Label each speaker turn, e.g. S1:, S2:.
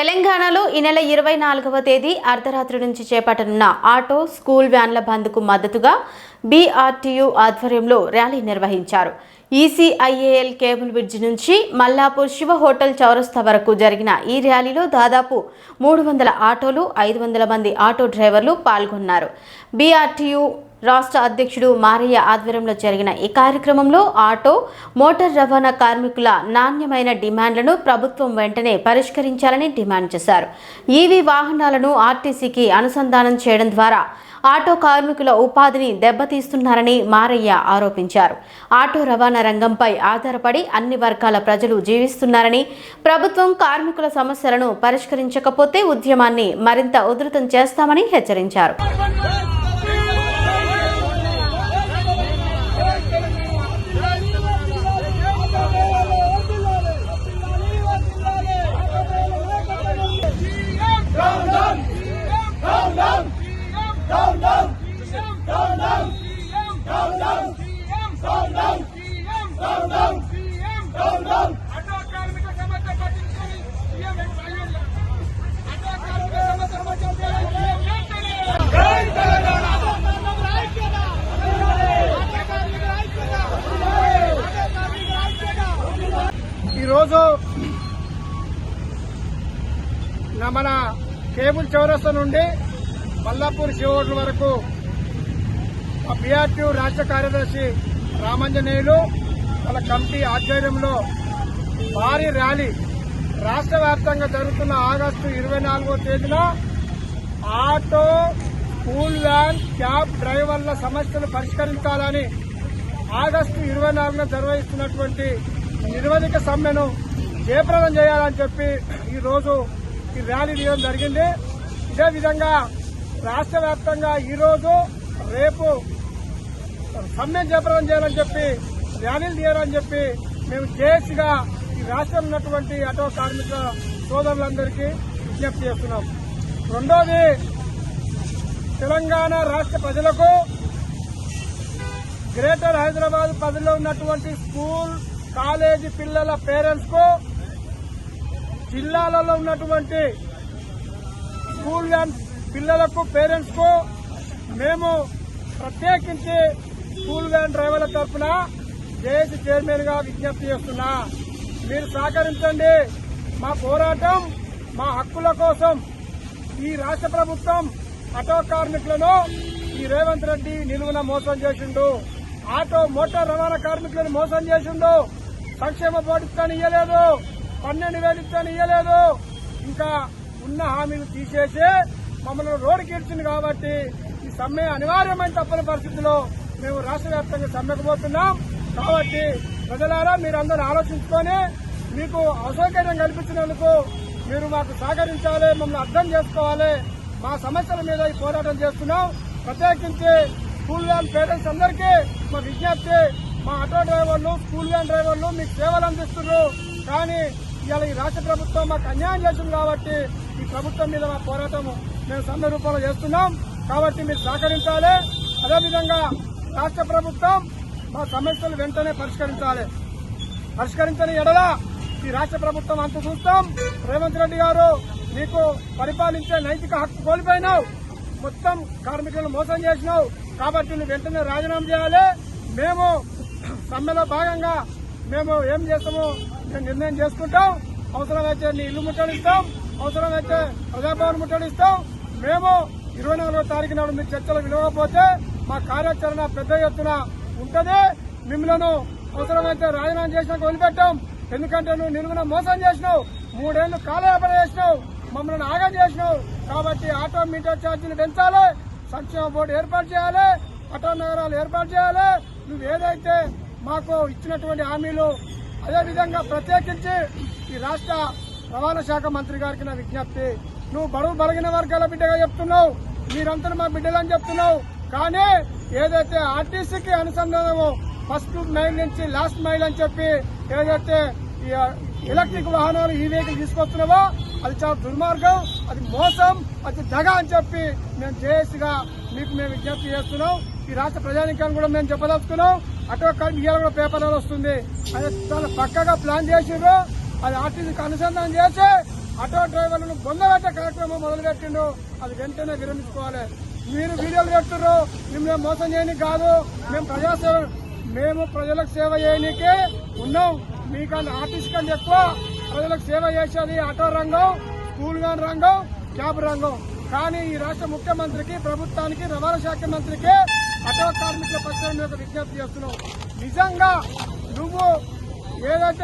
S1: తెలంగాణలో ఈ నెల 24వ తేదీ అర్ధరాత్రి నుంచి చేపట్టనున్న ఆటో స్కూల్ వ్యాన్ల బంద్కు మద్దతుగా బీఆర్టీయూ ఆధ్వర్యంలో ర్యాలీ నిర్వహించారు. ఈసీఐఏఎల్ కేబుల్ బ్రిడ్జి నుంచి మల్లాపూర్ శివ హోటల్ చౌరస్తా వరకు జరిగిన ఈ ర్యాలీలో దాదాపు 300 ఆటోలు, 500 మంది ఆటో డ్రైవర్లు పాల్గొన్నారు. బీఆర్టీయూ రాష్ట్ర అధ్యక్షుడు మారయ్య ఆధ్వర్యంలో జరిగిన ఈ కార్యక్రమంలో ఆటో, మోటార్ రవాణా కార్మికుల నాణ్యమైన డిమాండ్లను ప్రభుత్వం వెంటనే పరిష్కరించాలని డిమాండ్ చేశారు. ఈవీ వాహనాలను ఆర్టీసీకి అనుసంధానం చేయడం ద్వారా ఆటో కార్మికుల ఉపాధిని దెబ్బతీస్తున్నారని మారయ్య ఆరోపించారు. ఆటో రవాణా రంగంపై ఆధారపడి అన్ని వర్గాల ప్రజలు జీవిస్తున్నారని, ప్రభుత్వం కార్మికుల సమస్యలను పరిష్కరించకపోతే ఉద్యమాన్ని మరింత ఉధృతం చేస్తామని హెచ్చరించారు.
S2: ఈరోజు మన కేబుల్ చౌరస్తా నుండి మల్లాపూర్ శివ హోటల్ వరకు బీఆర్టీయూ రాష్ట్ర కార్యదర్శి రామాంజనేయులు వాళ్ళ కమిటీ ఆధ్వర్యంలో భారీ ర్యాలీ రాష్ట్ర వ్యాప్తంగా జరుగుతున్న ఆగస్టు 24వ తేదీన ఆటో, స్కూల్ వ్యాన్, క్యాబ్ డ్రైవర్ల సమస్యలు పరిష్కరించాలని ఆగస్టు 24న నిర్వహిస్తున్నటువంటి నిరవధిక సమ్మెను జయప్రదం చేయాలని చెప్పి ఈరోజు ఈ ర్యాలీ తీయడం జరిగింది. ఇదే విధంగా రాష్ట్ర వ్యాప్తంగా ఈరోజు రేపు సమ్మె జయప్రదం చేయాలని చెప్పి ర్యాలీలు తీయాలని చెప్పి మేము జేఏసీగా ఈ రాష్ట్రంలో ఉన్నటువంటి ఆటో కార్మిక సోదరులందరికీ విజ్ఞప్తి చేస్తున్నాం. రెండోది, తెలంగాణ రాష్ట్ర ప్రజలకు గ్రేటర్ హైదరాబాద్ పరిధిలో ఉన్నటువంటి స్కూల్, కాలేజీ పిల్లల పేరెంట్స్ కు, జిల్లాలలో ఉన్నటువంటి స్కూల్ వ్యాన్ పిల్లలకు పేరెంట్స్ కు మేము ప్రత్యేకించి స్కూల్ వ్యాన్ డ్రైవర్ల తరఫున జేఏసీ చైర్మన్ గా విజ్ఞప్తి చేస్తున్నా. మీరు సహకరించండి. మా పోరాటం, మా హక్కుల కోసం ఈ రాష్ట్ర ప్రభుత్వం ఆటో కార్మికులను ఈ రేవంత్ రెడ్డి నిలువున మోసం చేసిండు. ఆటో, మోటార్ రవాణా కార్మికులను మోసం చేసిండు. సంక్షేమ బోర్డు ఇస్తాను ఇయ్యలేదు, 12,000 ఇస్తాను ఇయ్యలేదు. ఇంకా ఉన్న హామీలు తీసేసి మమ్మల్ని రోడ్డుకి ఇచ్చింది. కాబట్టి ఈ సమ్మె అనివార్యమైన తప్పని పరిస్థితిలో మేము రాష్ట్ర వ్యాప్తంగా సమ్మెకు పోతున్నాం. కాబట్టి ప్రజలారా, మీరందరూ ఆలోచించుకొని మీకు అసౌకర్యం కల్పించినందుకు మీరు మాకు సహకరించాలి, మమ్మల్ని అర్థం చేసుకోవాలి. మా సమస్యల మీద ఈ పోరాటం చేస్తున్నాం. ప్రత్యేకించి స్కూల్ వ్యాన్ పేరెంట్స్ అందరికీ మా విజ్ఞప్తి, మా ఆటో డ్రైవర్లు, స్కూల్ వ్యాన్ డ్రైవర్లు మీకు సేవలు అందిస్తున్నారు. కానీ ఇవాళ ఈ రాష్ట్ర ప్రభుత్వం మాకు అన్యాయం చేస్తుంది. కాబట్టి ఈ ప్రభుత్వం మీద మా పోరాటం మేము సమ్మె రూపంలో చేస్తున్నాం. కాబట్టి మీరు సహకరించాలి. అదేవిధంగా రాష్ట్ర ప్రభుత్వం మా సమస్యలు వెంటనే పరిష్కరించని ఎడల ఈ రాష్ట్ర ప్రభుత్వం అంత చూస్తాం. రేవంత్ రెడ్డి గారు, నీకు పరిపాలించే నైతిక హక్కు కోల్పోయినావు, మొత్తం కార్మికులను మోసం చేసినావు. కాబట్టి నువ్వు వెంటనే రాజీనామా చేయాలి. మేము సమ్మెలో భాగంగా మేము ఏం చేస్తామో మేము నిర్ణయం చేసుకుంటాం. అవసరమైతే నీ ఇల్లు ముట్టడిస్తాం, అవసరమైతే ప్రజాభవన్ ముట్టడిస్తాం. మేము 24వ తారీఖు నాడు మీ చర్చలు వినవకపోతే మా కార్యాచరణ పెద్ద ఎత్తున ఉంటది. మిమ్మల్ని అవసరమైతే రాజీనామా చేసినాక వదిలిపెట్టాం. ఎందుకంటే నువ్వు నిలువున మోసం చేసినావు, 3 ఏళ్లు కాలయాపన చేసినావు, మమ్మల్ని ఆగం చేసినావు. కాబట్టి ఆటో మీటర్ ఛార్జీలు పెంచాలి, సంక్షేమ బోర్డు ఏర్పాటు చేయాలి, ఆటో నగరాలు ఏర్పాటు చేయాలి. నువ్వు ఏదైతే మాకు ఇచ్చినటువంటి హామీలు, అదేవిధంగా ప్రత్యేకించి ఈ రాష్ట్ర రవాణా శాఖ మంత్రి గారికి నా విజ్ఞప్తి, నువ్వు బడుగు బలిగిన వర్గాల బిడ్డగా చెప్తున్నావు, మీరంతా మా బిడ్డలని చెప్తున్నావు. కానీ ఏదైతే ఆర్టీసీకి అనుసంధానమో ఫస్ట్ మైల్ నుంచి లాస్ట్ మైల్ అని చెప్పి ఏదైతే ఎలక్ట్రిక్ వాహనాలు ఈ వెహికల్ తీసుకొస్తున్నావో అది చాలా దుర్మార్గం, అది మోసం, అది దగ అని చెప్పి మేము జేఏసీగా మీకు మేము విజ్ఞప్తి చేస్తున్నాం. ఈ రాష్ట్ర ప్రజానికాన్ని కూడా మేము చెప్పదలుచుకున్నాం. ఆటో ఇవాళ కూడా పేపర్లో వస్తుంది. అది చాలా పక్కగా ప్లాన్ చేసిర్రు. అది ఆర్టీసీకి అనుసంధానం చేసి ఆటో డ్రైవర్లను బొందబెట్టే కార్యక్రమం మొదలుపెట్టిండు. అది వెంటనే విరమించుకోవాలి. మీరు వీడియోలు పెడుతున్నారు, మేము మోసం చేయని కాదు, మేము ప్రజలకు సేవ చేయనికే ఉన్నాం. మీకన్నా ఆర్టీసీ కంటే ఎక్కువ ప్రజలకు సేవ చేసేది ఆటో రంగం, స్కూల్ వ్యాన్ రంగం, క్యాబ్ రంగం. కానీ ఈ రాష్ట్ర ముఖ్యమంత్రికి, ప్రభుత్వానికి, రవాణా శాఖ మంత్రికి ఆటో కార్మికుల పక్షాన విజ్ఞప్తి చేస్తున్నాం. నిజంగా నువ్వు ఏదైతే